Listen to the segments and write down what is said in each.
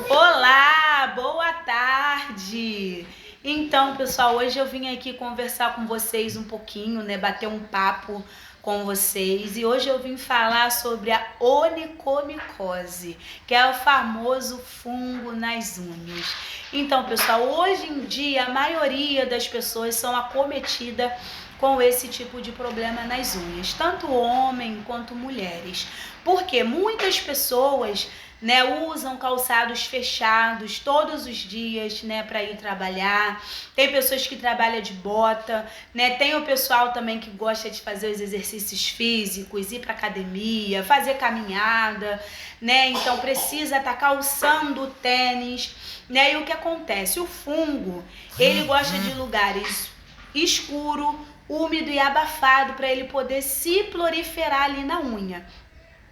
Olá, boa tarde! Então, pessoal, hoje eu vim aqui conversar com vocês um pouquinho, né, bater um papo com vocês. E hoje eu vim falar sobre a onicomicose, que é o famoso fungo nas unhas. Então, pessoal, hoje em dia a maioria das pessoas são acometidas com esse tipo de problema nas unhas, tanto homem quanto mulheres. Porque muitas pessoas, né, usam calçados fechados todos os dias, né, para ir trabalhar. Tem pessoas que trabalham de bota, né? Tem o pessoal também que gosta de fazer os exercícios físicos, ir para academia, fazer caminhada, né? Então precisa estar calçando tênis, né? E o que acontece? O fungo, ele gosta de lugares escuro, úmido e abafado para ele poder se proliferar ali na unha.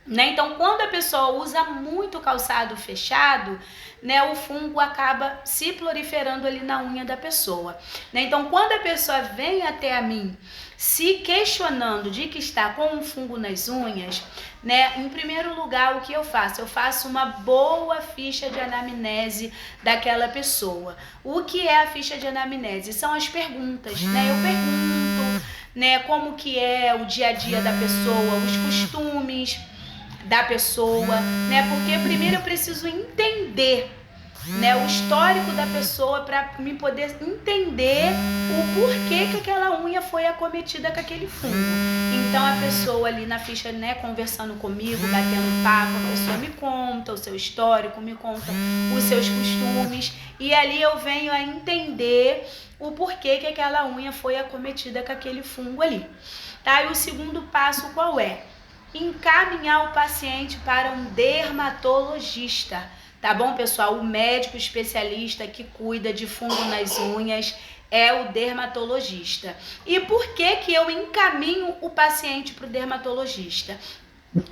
Né? Então, quando a pessoa usa muito calçado fechado, né, o fungo acaba se proliferando ali na unha da pessoa. Né? Então, quando a pessoa vem até a mim se questionando de que está com um fungo nas unhas, né, em primeiro lugar, o que eu faço? Eu faço uma boa ficha de anamnese daquela pessoa. O que é a ficha de anamnese? São as perguntas, né? Eu pergunto, né, como que é o dia a dia da pessoa, os costumes da pessoa, né? Porque primeiro eu preciso entender, né, o histórico da pessoa para me poder entender o porquê que aquela unha foi acometida com aquele fungo. Então a pessoa ali na ficha, né, conversando comigo, batendo papo, a pessoa me conta o seu histórico, me conta os seus costumes e ali eu venho a entender o porquê que aquela unha foi acometida com aquele fungo ali. Tá? E o segundo passo qual é? Encaminhar o paciente para um dermatologista, tá bom, pessoal? O médico especialista que cuida de fungo nas unhas é o dermatologista. E por que que eu encaminho o paciente para o dermatologista?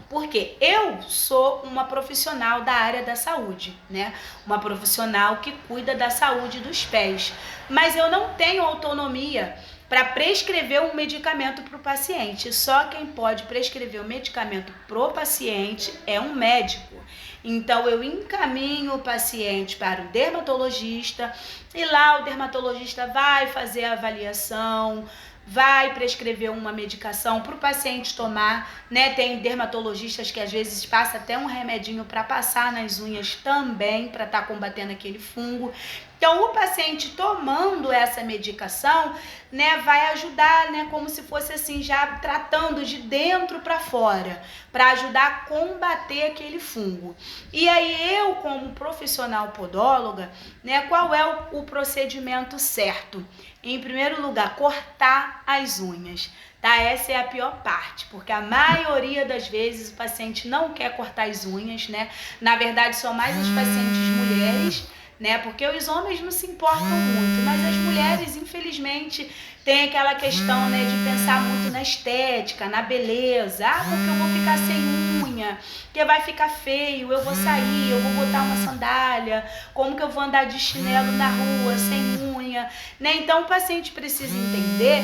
Porque eu sou uma profissional da área da saúde, né? Uma profissional que cuida da saúde dos pés, mas eu não tenho autonomia para prescrever um medicamento para o paciente. Só quem pode prescrever o medicamento para o paciente é um médico. Então eu encaminho o paciente para o dermatologista e lá o dermatologista vai fazer a avaliação, vai prescrever uma medicação para o paciente tomar, né? Tem dermatologistas que às vezes passa até um remedinho para passar nas unhas também, para estar combatendo aquele fungo. Então, o paciente tomando essa medicação, né, vai ajudar, né, como se fosse assim, já tratando de dentro para fora, para ajudar a combater aquele fungo. E aí eu, como profissional podóloga, né, qual é o procedimento certo? Em primeiro lugar, cortar as unhas. Tá? Essa é a pior parte, porque a maioria das vezes o paciente não quer cortar as unhas, né? Na verdade, são mais as pacientes mulheres, né? Porque os homens não se importam muito, mas as mulheres, infelizmente, têm aquela questão, né, de pensar muito na estética, na beleza. Ah, porque eu vou ficar sem unha, porque vai ficar feio, eu vou sair, eu vou botar uma sandália, como que eu vou andar de chinelo na rua sem unha, né? Então o paciente precisa entender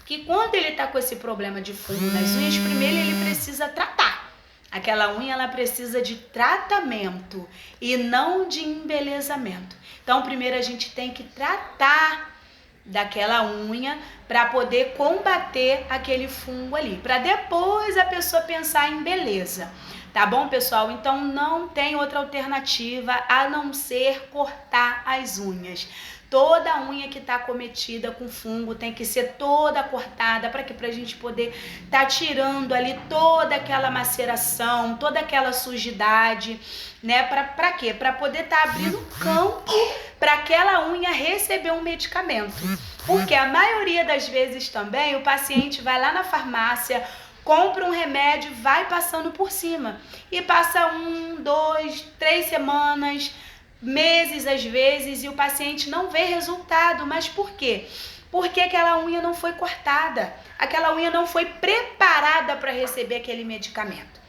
que quando ele está com esse problema de fungo nas unhas, primeiro ele precisa tratar. Aquela unha ela precisa de tratamento e não de embelezamento. Então primeiro a gente tem que tratar daquela unha para poder combater aquele fungo ali, para depois a pessoa pensar em beleza. Tá bom, pessoal? Então não tem outra alternativa a não ser cortar as unhas. Toda unha que está acometida com fungo tem que ser toda cortada para que a gente poder tá tirando ali toda aquela maceração, toda aquela sujidade, né? Para quê? Para poder tá abrindo campo para aquela unha receber um medicamento. Porque a maioria das vezes também o paciente vai lá na farmácia, compra um remédio, vai passando por cima e passa 1, 2, 3 semanas, meses às vezes, e o paciente não vê resultado. Mas por quê? Porque aquela unha não foi cortada, aquela unha não foi preparada para receber aquele medicamento.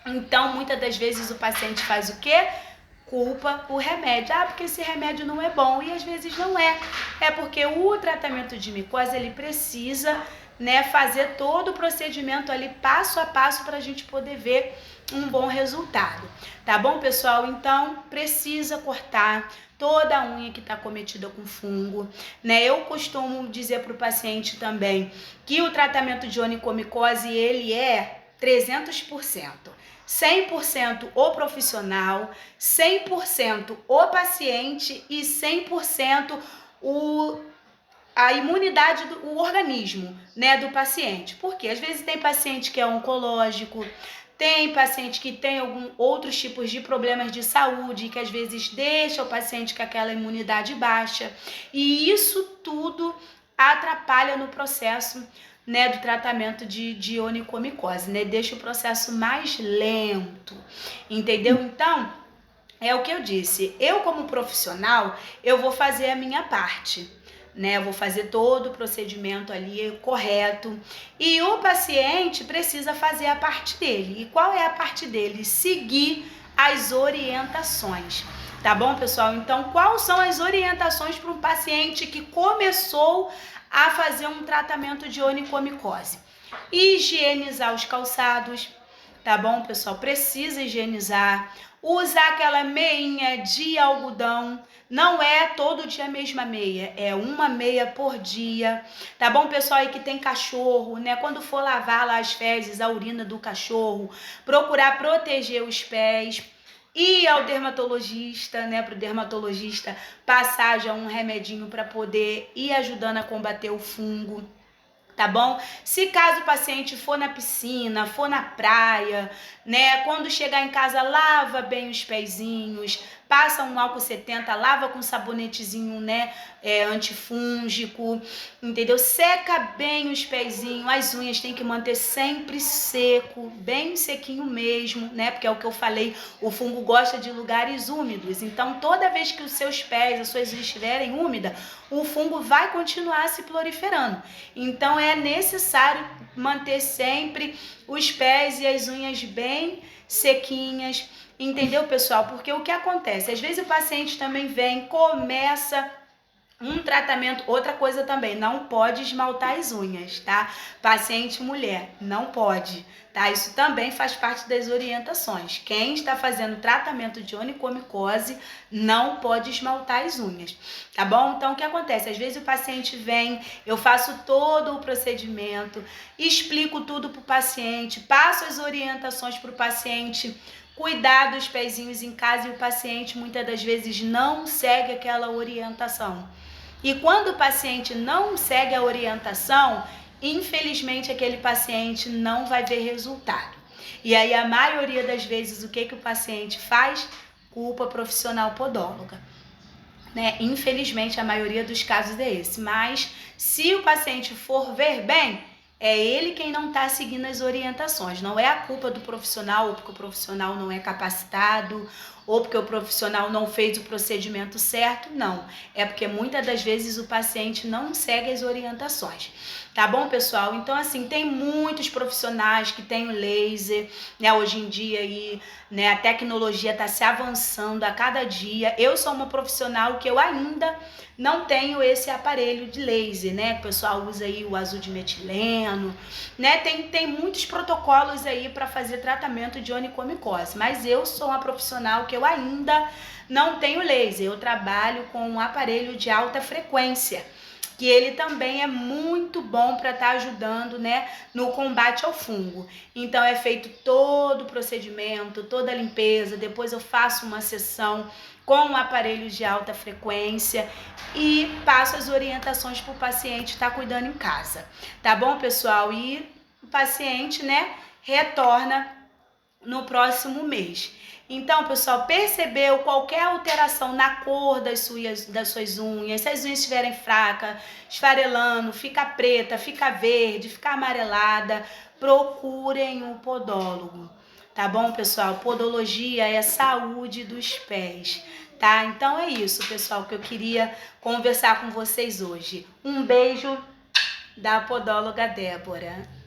Então, muitas das vezes o paciente faz o quê? Culpa o remédio. Ah, porque esse remédio não é bom. E às vezes não é. É porque o tratamento de micose, ele precisa, né, fazer todo o procedimento ali passo a passo para a gente poder ver um bom resultado. Tá bom, pessoal? Então, precisa cortar toda a unha que está cometida com fungo, né? Eu costumo dizer para o paciente também que o tratamento de onicomicose, ele é 300%. 100% o profissional, 100% o paciente e 100% a imunidade o organismo, né, do paciente. Porque às vezes tem paciente que é oncológico, tem paciente que tem outros tipos de problemas de saúde, que às vezes deixa o paciente com aquela imunidade baixa. E isso tudo atrapalha no processo, né, do tratamento de onicomicose, né? Deixa o processo mais lento, entendeu? Então, é o que eu disse. Eu, como profissional, eu vou fazer a minha parte, né? Eu vou fazer todo o procedimento ali correto. E o paciente precisa fazer a parte dele. E qual é a parte dele? Seguir as orientações. Tá bom, pessoal? Então, quais são as orientações para um paciente que começou a fazer um tratamento de onicomicose? Higienizar os calçados, tá bom, pessoal? Precisa higienizar. Usar aquela meinha de algodão. Não é todo dia a mesma meia, é uma meia por dia, tá bom, pessoal? Aí que tem cachorro, né? Quando for lavar lá as fezes, a urina do cachorro, procurar proteger os pés. Ir ao dermatologista, né? Para o dermatologista passar já um remedinho para poder ir ajudando a combater o fungo. Tá bom? Se caso o paciente for na piscina, for na praia, né? Quando chegar em casa, lava bem os pezinhos, passa um álcool 70, lava com sabonetezinho, né? Antifúngico, entendeu? Seca bem os pezinhos, as unhas tem que manter sempre seco, bem sequinho mesmo, né? Porque é o que eu falei, o fungo gosta de lugares úmidos. Então, toda vez que os seus pés, as suas unhas estiverem úmidas, o fungo vai continuar se proliferando. Então, é necessário manter sempre os pés e as unhas bem sequinhas, entendeu, pessoal? Porque o que acontece? Às vezes o paciente também vem, começa um tratamento, outra coisa também, não pode esmaltar as unhas, tá? Paciente mulher, não pode, tá? Isso também faz parte das orientações. Quem está fazendo tratamento de onicomicose não pode esmaltar as unhas, tá bom? Então, o que acontece? Às vezes o paciente vem, eu faço todo o procedimento, explico tudo pro paciente, passo as orientações pro paciente, cuidar dos pezinhos em casa, e o paciente muitas das vezes não segue aquela orientação. E quando o paciente não segue a orientação, infelizmente aquele paciente não vai ver resultado. E aí a maioria das vezes o que o paciente faz? Culpa profissional podóloga, né? Infelizmente a maioria dos casos é esse. Mas se o paciente for ver bem, é ele quem não está seguindo as orientações. Não é a culpa do profissional, ou porque o profissional não é capacitado, ou porque o profissional não fez o procedimento certo. Não. É porque muitas das vezes o paciente não segue as orientações. Tá bom, pessoal? Então, assim, tem muitos profissionais que têm o laser, né? Hoje em dia aí, né, a tecnologia está se avançando a cada dia. Eu sou uma profissional que eu ainda não tenho esse aparelho de laser, né? O pessoal usa aí o azul de metileno, né? Tem muitos protocolos aí para fazer tratamento de onicomicose, mas eu sou uma profissional que eu ainda não tenho laser. Eu trabalho com um aparelho de alta frequência, que ele também é muito bom para estar ajudando, né, no combate ao fungo. Então é feito todo o procedimento, toda a limpeza, depois eu faço uma sessão com um aparelho de alta frequência e passo as orientações para o paciente estar cuidando em casa. Tá bom, pessoal? E o paciente, né, retorna no próximo mês. Então, pessoal, percebeu qualquer alteração na cor das suas unhas, se as unhas estiverem fracas, esfarelando, fica preta, fica verde, fica amarelada, procurem um podólogo, tá bom, pessoal? Podologia é a saúde dos pés, tá? Então é isso, pessoal, que eu queria conversar com vocês hoje. Um beijo da podóloga Débora.